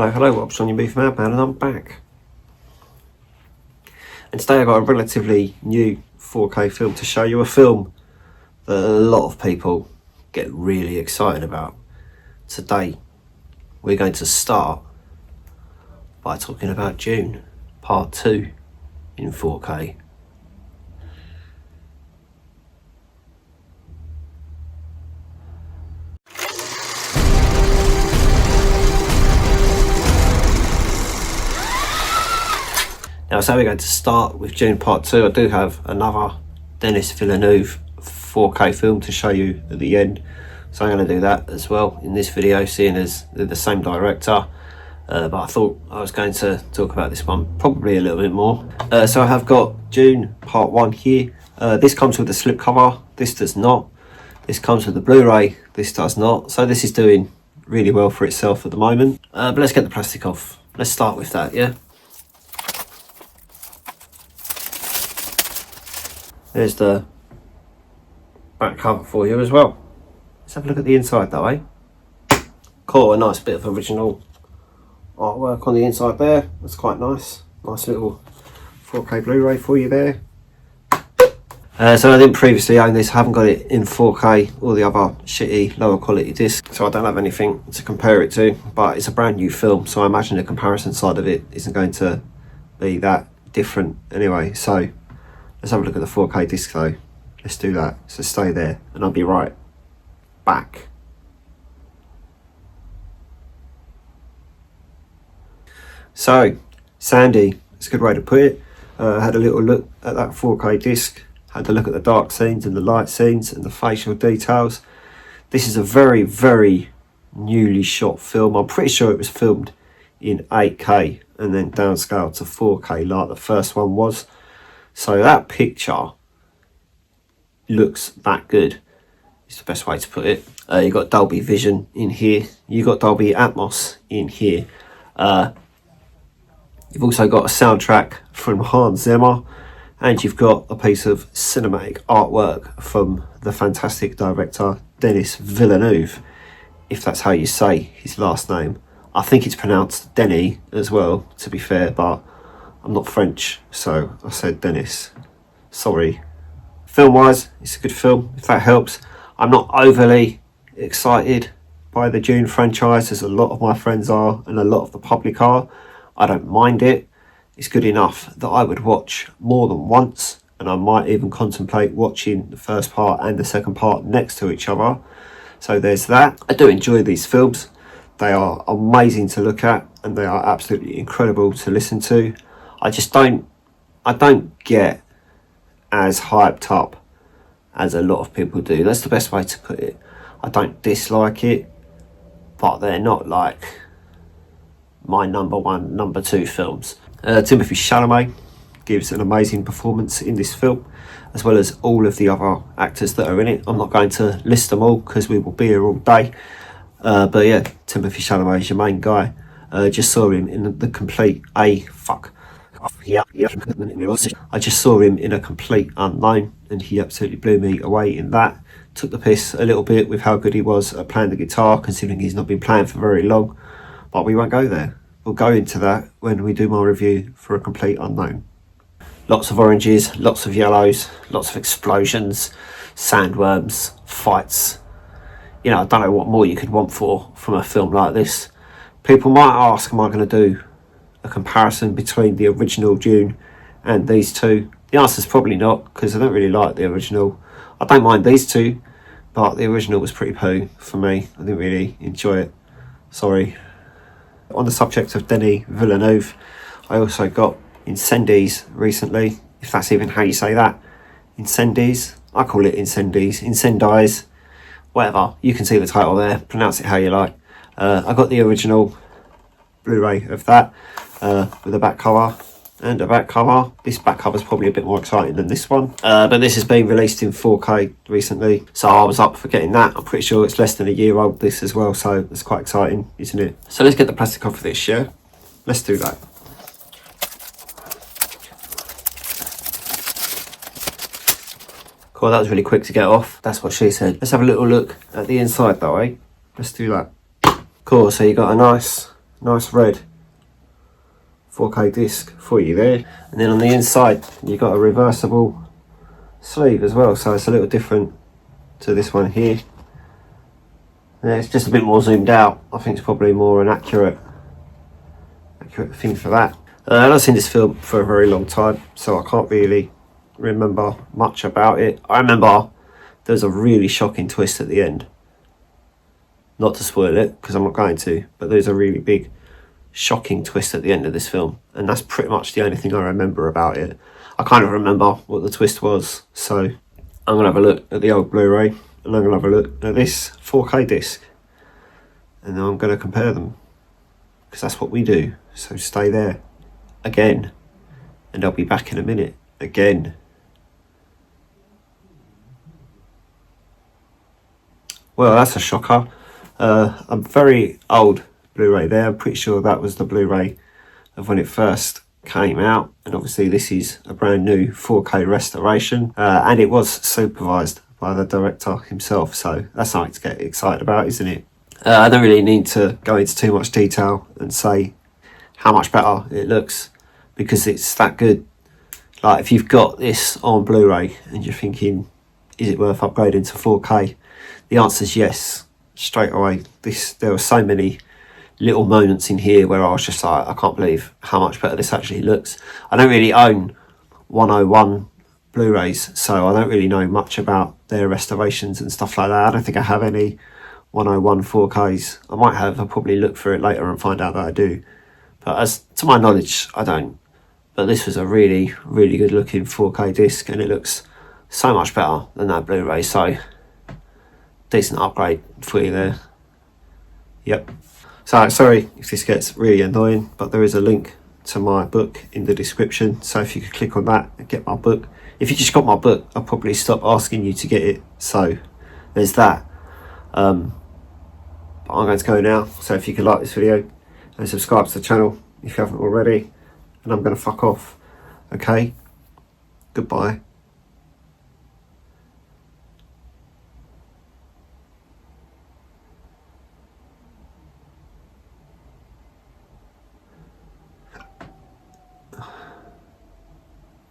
Hello, what's on your beef madman, and I'm back. And today I got a relatively new 4K film to show you, a film that a lot of people get really excited about. Today we're going to start by talking about Dune Part 2 in 4K. Now, so we're going to start with Dune Part 2. I do have another Denis Villeneuve 4K film to show you at the end, so I'm going to do that as well in this video, seeing as they're the same director. But I thought I was going to talk about this one probably a little bit more. So I have got Dune Part 1 here. This comes with a slipcover, this does not. This comes with the Blu-ray, this does not. So this is doing really well for itself at the moment. But let's get the plastic off. Let's start with that, yeah? There's the back cover for you as well. Let's have a look at the inside though, eh? Cool, a nice bit of original artwork on the inside there. That's quite nice. Nice little 4K Blu-ray for you there. So I didn't previously own this. I haven't got it in 4K or the other shitty lower quality disc, so I don't have anything to compare it to, but it's a brand new film, so I imagine the comparison side of it isn't going to be that different anyway. So let's have a look at the 4K disc though. Let's do that. So stay there and I'll be right back. So, Sandy, it's a good way to put it. Had a little look at that 4K disc. Had a look at the dark scenes and the light scenes and the facial details. This is a very, very newly shot film. I'm pretty sure it was filmed in 8K and then downscaled to 4K like the first one was. So that picture looks that good. It's the best way to put it. You've got Dolby Vision in here. You've got Dolby Atmos in here. You've also got a soundtrack from Hans Zimmer. And you've got a piece of cinematic artwork from the fantastic director Denis Villeneuve, if that's how you say his last name. I think it's pronounced Denis as well, to be fair, but I'm not French, so I said Denis. Sorry. Film-wise, it's a good film, if that helps. I'm not overly excited by the Dune franchise, as a lot of my friends are, and a lot of the public are. I don't mind it. It's good enough that I would watch more than once, and I might even contemplate watching the first part and the second part next to each other. So there's that. I do enjoy these films. They are amazing to look at, and they are absolutely incredible to listen to. I don't get as hyped up as a lot of people do. That's the best way to put it. I don't dislike it, but they're not like my number one, number two films. Timothée Chalamet gives an amazing performance in this film, as well as all of the other actors that are in it. I'm not going to list them all because we will be here all day. But yeah, Timothée Chalamet is your main guy. Just saw him in the complete I just saw him in A Complete Unknown, and he absolutely blew me away in that. Took the piss a little bit with how good he was at playing the guitar, considering he's not been playing for very long. But we won't go there. We'll go into that when we do my review for A Complete Unknown. Lots of oranges, lots of yellows, lots of explosions, sandworms, fights. You know, I don't know what more you could want from a film like this. People might ask, am I going to do a comparison between the original Dune and these two? The answer is probably not, because I don't really like the original. I don't mind these two, but the original was pretty poo for me. I didn't really enjoy it. Sorry. On the subject of Denis Villeneuve, I also got Incendies recently, if that's even how you say that. Incendies? I call it Incendies. Incendies. Whatever. You can see the title there. Pronounce it how you like. I got the original Blu-ray of that with a back cover and a back cover. This back cover is probably a bit more exciting than this one. But this has been released in 4K recently, so I was up for getting that. I'm pretty sure it's less than a year old, this as well, so it's quite exciting, isn't it? So let's get the plastic off of this, yeah? Let's do that. Cool, that was really quick to get off. That's what she said. Let's have a little look at the inside though, eh? Let's do that. Cool, so you got a nice Nice red 4K disc for you there. And then on the inside you've got a reversible sleeve as well, so it's a little different to this one here. Yeah, it's just a bit more zoomed out. I think it's probably more an accurate thing for that. I've not seen this film for a very long time, so I can't really remember much about it. I remember there's a really shocking twist at the end. Not to spoil it, because I'm not going to, but there's a really big shocking twist at the end of this film, and that's pretty much the only thing I remember about it. I kind of remember what the twist was, so I'm going to have a look at the old Blu-ray, and I'm going to have a look at this 4K disc, and then I'm going to compare them, because that's what we do. So stay there. Again, and I'll be back in a minute. Again. Well, that's a shocker. A very old Blu-ray there. I'm pretty sure that was the Blu-ray of when it first came out, and obviously this is a brand new 4K restoration, and it was supervised by the director himself, so that's something to get excited about, isn't it? I don't really need to go into too much detail and say how much better it looks, because it's that good. Like, if you've got this on Blu-ray and you're thinking, is it worth upgrading to 4K? The answer is yes, straight away. There were so many little moments in here where I was just like, I can't believe how much better this actually looks. I don't really own 101 Blu-rays, so I don't really know much about their restorations and stuff like that. I don't think I have any 101 4Ks. I might have. I'll probably look for it later and find out that I do. But as to my knowledge, I don't. But this was a really, really good looking 4K disc, and it looks so much better than that Blu-ray. So, decent upgrade for you there. Yep. So, sorry if this gets really annoying, but there is a link to my book in the description. So if you could click on that and get my book. If you just got my book, I'll probably stop asking you to get it. So there's that. But I'm going to go now. So if you could like this video and subscribe to the channel if you haven't already. And I'm going to fuck off. Okay? Goodbye.